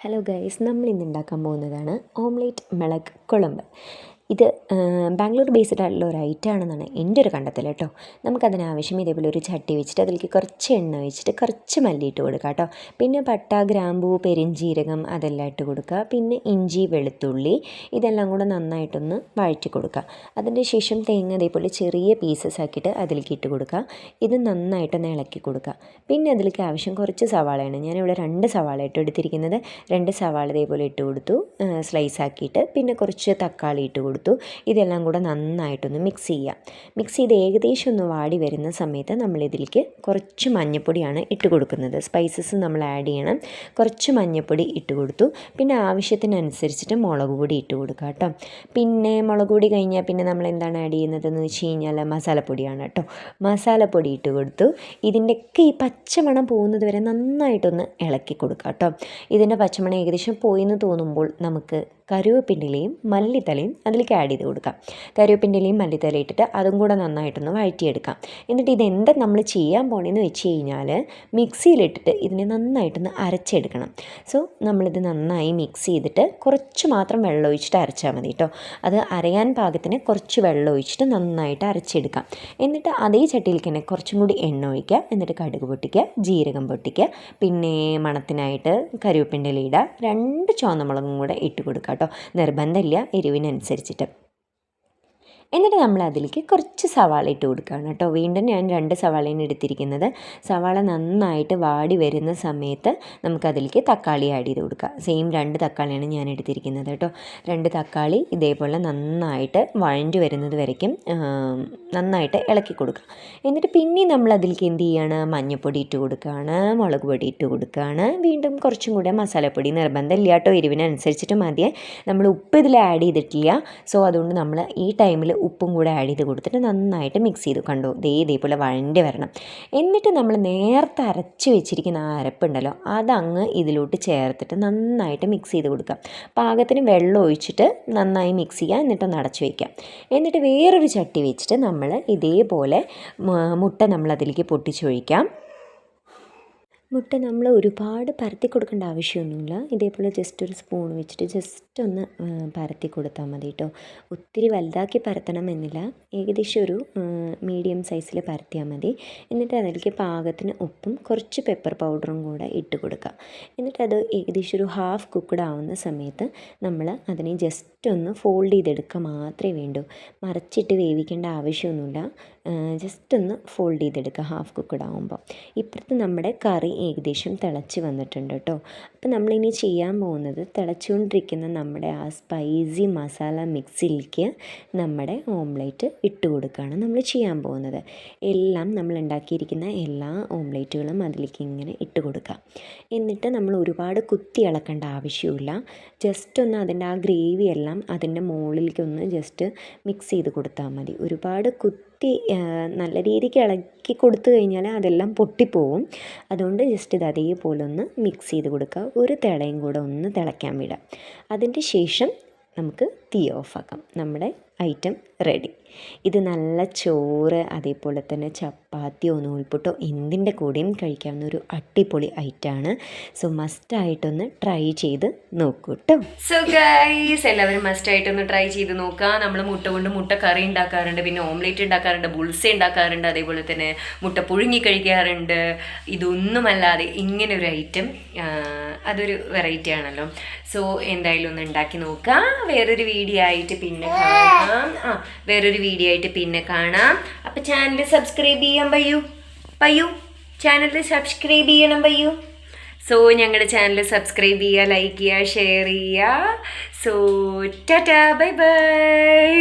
Hello guys, നമ്മൾ ഇന്ന് ഉണ്ടാക്കാൻ പോകുന്നതാണ് ഓംലേറ്റ് മിളക് കുഴമ്പ്. ഇത് ബാംഗ്ലൂർ ബേസ്ഡ് ആയിട്ടുള്ള ഒരു ഐറ്റം ആണെന്നാണ് എൻ്റെ ഒരു കണ്ടെത്തൽ കേട്ടോ. നമുക്കതിനാവശ്യം ഇതേപോലെ ഒരു ചട്ടി വെച്ചിട്ട് അതിലേക്ക് കുറച്ച് എണ്ണ ഒഴിച്ചിട്ട് കുറച്ച് മല്ലി ഇട്ട് കൊടുക്കുക കേട്ടോ. പിന്നെ പട്ട, ഗ്രാമ്പൂ, പെരിഞ്ജീരകം അതെല്ലാം ഇട്ട് കൊടുക്കുക. പിന്നെ ഇഞ്ചി, വെളുത്തുള്ളി ഇതെല്ലാം കൂടെ നന്നായിട്ടൊന്ന് വഴറ്റി കൊടുക്കുക. അതിൻ്റെ ശേഷം തേങ്ങ അതേപോലെ ചെറിയ പീസസ് ആക്കിയിട്ട് അതിലേക്ക് ഇട്ട് കൊടുക്കുക. ഇത് നന്നായിട്ടൊന്ന് ഇളക്കി കൊടുക്കുക. പിന്നെ അതിലേക്ക് ആവശ്യം കുറച്ച് സവാളയാണ്. ഞാനിവിടെ 2 സവാള ഇട്ട് എടുത്തിരിക്കുന്നത്. 2 സവാള ഇതേപോലെ ഇട്ട് കൊടുത്തു, സ്ലൈസ് ആക്കിയിട്ട്. പിന്നെ കുറച്ച് തക്കാളി ഇട്ട് കൊടുത്തു. ഇതെല്ലാം കൂടെ നന്നായിട്ടൊന്ന് മിക്സ് ചെയ്യാം. മിക്സ് ചെയ്ത് ഏകദേശം ഒന്ന് വാടി വരുന്ന സമയത്ത് നമ്മളിതിലേക്ക് കുറച്ച് മഞ്ഞൾപ്പൊടിയാണ് ഇട്ട് കൊടുക്കുന്നത്. സ്പൈസസ് നമ്മൾ ആഡ് ചെയ്യണം. കുറച്ച് മഞ്ഞൾപ്പൊടി ഇട്ട് കൊടുത്തു. പിന്നെ ആവശ്യത്തിനനുസരിച്ചിട്ട് മുളക് പൊടി ഇട്ട് കൊടുക്കുക കേട്ടോ. പിന്നെ മുളക് പൊടി കഴിഞ്ഞാൽ പിന്നെ നമ്മൾ എന്താണ് ആഡ് ചെയ്യുന്നതെന്ന് വെച്ച് കഴിഞ്ഞാൽ മസാലപ്പൊടിയാണ് കേട്ടോ. മസാലപ്പൊടി ഇട്ട് കൊടുത്തു. ഇതിൻ്റെയൊക്കെ ഈ പച്ചമണം പോകുന്നത് വരെ നന്നായിട്ടൊന്ന് ഇളക്കി കൊടുക്കുക കേട്ടോ. ഇതിൻ്റെ പച്ചമണം ഏകദേശം പോയെന്ന് തോന്നുമ്പോൾ നമുക്ക് കറിവേപ്പിൻ്റെലയും മല്ലിത്തലയും അതിലേക്ക് ആഡ് ചെയ്ത് കൊടുക്കാം. കറിവേപ്പിൻ്റെലയും മല്ലിത്തലയും ഇട്ടിട്ട് അതും കൂടെ നന്നായിട്ടൊന്ന് വഴറ്റിയെടുക്കാം. എന്നിട്ട് ഇതെന്താ നമ്മൾ ചെയ്യാൻ പോകണമെന്ന് വെച്ച് കഴിഞ്ഞാൽ മിക്സിയിലിട്ടിട്ട് ഇതിനെ നന്നായിട്ടൊന്ന് അരച്ചെടുക്കണം. സോ നമ്മളിത് നന്നായി മിക്സ് ചെയ്തിട്ട് കുറച്ച് മാത്രം വെള്ളം ഒഴിച്ചിട്ട് അരച്ചാൽ മതി കേട്ടോ. അത് അരയാൻ പാകത്തിന് കുറച്ച് വെള്ളം ഒഴിച്ചിട്ട് നന്നായിട്ട് അരച്ചെടുക്കാം. എന്നിട്ട് അതേ ചട്ടിയിലേക്ക് തന്നെ കുറച്ചും കൂടി എണ്ണ ഒഴിക്കുക. എന്നിട്ട് കടുക് പൊട്ടിക്കുക, ജീരകം പൊട്ടിക്കുക, പിന്നെ മണത്തിനായിട്ട് കറിവേപ്പിൻ്റെ ഇടുക. 2 ചുവന്നമുളകും കൂടെ ഇട്ട് കൊടുക്കുക കേട്ടോ. നിർബന്ധമില്ല, എരിവിനനുസരിച്ചിട്ട്. എന്നിട്ട് നമ്മൾ അതിലേക്ക് കുറച്ച് സവാള ഇട്ട് കൊടുക്കുകയാണ് കേട്ടോ. വീണ്ടും ഞാൻ 2 സവാളയാണ് എടുത്തിരിക്കുന്നത്. സവാള നന്നായിട്ട് വാടി വരുന്ന സമയത്ത് നമുക്കതിലേക്ക് തക്കാളി ആഡ് ചെയ്ത് കൊടുക്കുക. സെയിം 2 തക്കാളിയാണ് ഞാൻ എടുത്തിരിക്കുന്നത് കേട്ടോ. 2 തക്കാളി ഇതേപോലെ നന്നായിട്ട് വഴഞ്ഞു വരുന്നത് വരയ്ക്കും നന്നായിട്ട് ഇളക്കി കൊടുക്കുക. എന്നിട്ട് പിന്നെ നമ്മൾ അതിലേക്ക് എന്ത് ചെയ്യുകയാണ്, മഞ്ഞൾപ്പൊടി ഇട്ട് കൊടുക്കുകയാണ്, മുളക് പൊടി ഇട്ട് കൊടുക്കുകയാണ്. വീണ്ടും കുറച്ചും കൂടെ മസാലപ്പൊടി നിർബന്ധമില്ല കേട്ടോ, എരിവിനനുസരിച്ചിട്ട് മതിയെ. നമ്മൾ ഉപ്പ് ഇതിൽ ആഡ് ചെയ്തിട്ടില്ല. സോ അതുകൊണ്ട് നമ്മൾ ഈ ടൈമിൽ ഉപ്പും കൂടെ ആഡ് ചെയ്ത് കൊടുത്തിട്ട് നന്നായിട്ട് മിക്സ് ചെയ്തു. കണ്ടോ, ഇതേപോലെ വഴണ്ടി വരണം. എന്നിട്ട് നമ്മൾ നേരത്തെ അരച്ച് വെച്ചിരിക്കുന്ന ആ അരപ്പുണ്ടല്ലോ അതങ്ങ് ഇതിലോട്ട് ചേർത്തിട്ട് നന്നായിട്ട് മിക്സ് ചെയ്ത് കൊടുക്കാം. പാകത്തിന് വെള്ളം ഒഴിച്ചിട്ട് നന്നായി മിക്സ് ചെയ്യുക. എന്നിട്ടൊന്ന് അടച്ച് വയ്ക്കാം. എന്നിട്ട് വേറൊരു ചട്ടി വെച്ചിട്ട് നമ്മൾ ഇതേപോലെ മുട്ട നമ്മളതിലേക്ക് പൊട്ടിച്ചൊഴിക്കാം. മുട്ട നമ്മൾ ഒരുപാട് പരത്തി കൊടുക്കേണ്ട ആവശ്യമൊന്നുമില്ല. ഇതേപോലെ ജസ്റ്റ് ഒരു സ്പൂൺ വെച്ചിട്ട് ജസ്റ്റ് ഒന്ന് പരത്തി കൊടുത്താൽ മതി കേട്ടോ. ഒത്തിരി വലുതാക്കി പരത്തണം എന്നില്ല, ഏകദേശം ഒരു മീഡിയം സൈസിൽ പരത്തിയാൽ മതി. എന്നിട്ട് അതിലേക്ക് പാകത്തിന് ഉപ്പും കുറച്ച് പെപ്പർ പൗഡറും കൂടെ ഇട്ട് കൊടുക്കുക. എന്നിട്ട് അത് ഏകദേശം ഒരു ഹാഫ് കുക്ക്ഡ് ആവുന്ന സമയത്ത് നമ്മൾ അതിനെ ജസ്റ്റ് ഒന്ന് ഫോൾഡ് ചെയ്തെടുക്കുക മാത്രമേ വേണ്ടൂ. മറിച്ചിട്ട് വേവിക്കേണ്ട ആവശ്യമൊന്നുമില്ല. ജസ്റ്റ് ഒന്ന് ഫോൾഡ് ചെയ്തെടുക്കുക ഹാഫ് കുക്ക്ഡ് ആകുമ്പോൾ. ഇപ്പുറത്ത് നമ്മുടെ കറി ഏകദേശം തിളച്ച് വന്നിട്ടുണ്ട് കേട്ടോ. അപ്പോൾ നമ്മളിനി ചെയ്യാൻ പോകുന്നത് തിളച്ചുകൊണ്ടിരിക്കുന്ന നമ്മുടെ ആ സ്പൈസി മസാല മിക്സിലേക്ക് നമ്മുടെ ഓംലേറ്റ് ഇട്ട് കൊടുക്കുകയാണ് നമ്മൾ ചെയ്യാൻ പോകുന്നത്. എല്ലാം നമ്മൾ ഉണ്ടാക്കിയിരിക്കുന്ന എല്ലാ ഓംലേറ്റുകളും അതിലേക്ക് ഇങ്ങനെ ഇട്ട് കൊടുക്കുക. എന്നിട്ട് നമ്മൾ ഒരുപാട് കുത്തി ഇളക്കേണ്ട ആവശ്യമില്ല. ജസ്റ്റ് ഒന്ന് അതിൻ്റെ ആ ഗ്രേവി എല്ലാം അതിൻ്റെ മുകളിലേക്കൊന്ന് ജസ്റ്റ് മിക്സ് ചെയ്ത് കൊടുത്താൽ മതി. ഒരുപാട് നല്ല രീതിക്ക് ഇളക്കി കൊടുത്തു കഴിഞ്ഞാൽ അതെല്ലാം പൊട്ടിപ്പോവും. അതുകൊണ്ട് ജസ്റ്റ് ഇത് അതേപോലെ ഒന്ന് മിക്സ് ചെയ്ത് കൊടുക്കുക. ഒരു തിളയും കൂടെ ഒന്ന് തിളയ്ക്കാൻ വിടാം. അതിൻ്റെ ശേഷം നമുക്ക് തീ ഓഫാക്കാം. നമ്മുടെ ഐറ്റം റെഡി. ഇത് നല്ല ചോറ് അതേപോലെ തന്നെ ചപ്പാത്തിയോ നൂൽപുട്ടോ എന്തിൻ്റെ കൂടെയും കഴിക്കാവുന്ന ഒരു അടിപൊളി ഐറ്റമാണ്. സോ മസ്റ്റായിട്ടൊന്ന് ട്രൈ ചെയ്ത് നോക്കൂ കേട്ടോ. സോ ഗൈസ്, എല്ലാവരും മസ്റ്റായിട്ടൊന്ന് ട്രൈ ചെയ്ത് നോക്കുക. നമ്മൾ മുട്ട കൊണ്ട് മുട്ട കറി ഉണ്ടാക്കാറുണ്ട്, പിന്നെ ഓംലേറ്റ് ഉണ്ടാക്കാറുണ്ട്, ബുൾസ ഉണ്ടാക്കാറുണ്ട്, അതേപോലെ തന്നെ മുട്ട പുഴുങ്ങി കഴിക്കാറുണ്ട്. ഇതൊന്നുമല്ലാതെ ഇങ്ങനെ ഒരു ഐറ്റം അതൊരു വെറൈറ്റി ആണല്ലോ. സോ എന്തായാലും ഒന്ന് ഉണ്ടാക്കി നോക്കുക. വേറൊരു വീഡിയോ ആയിട്ട് പിന്നെ കാണാം. അപ്പം ചാനൽ സബ്സ്ക്രൈബ് ചെയ്യാൻ പയ്യൂ ചാനൽ സബ്സ്ക്രൈബ് ചെയ്യണം പയ്യൂ. സോ ഞങ്ങളുടെ ചാനൽ സബ്സ്ക്രൈബ് ചെയ്യുക, ലൈക്ക് ചെയ്യുക, ഷെയർ ചെയ്യുക. So Tata, bye bye.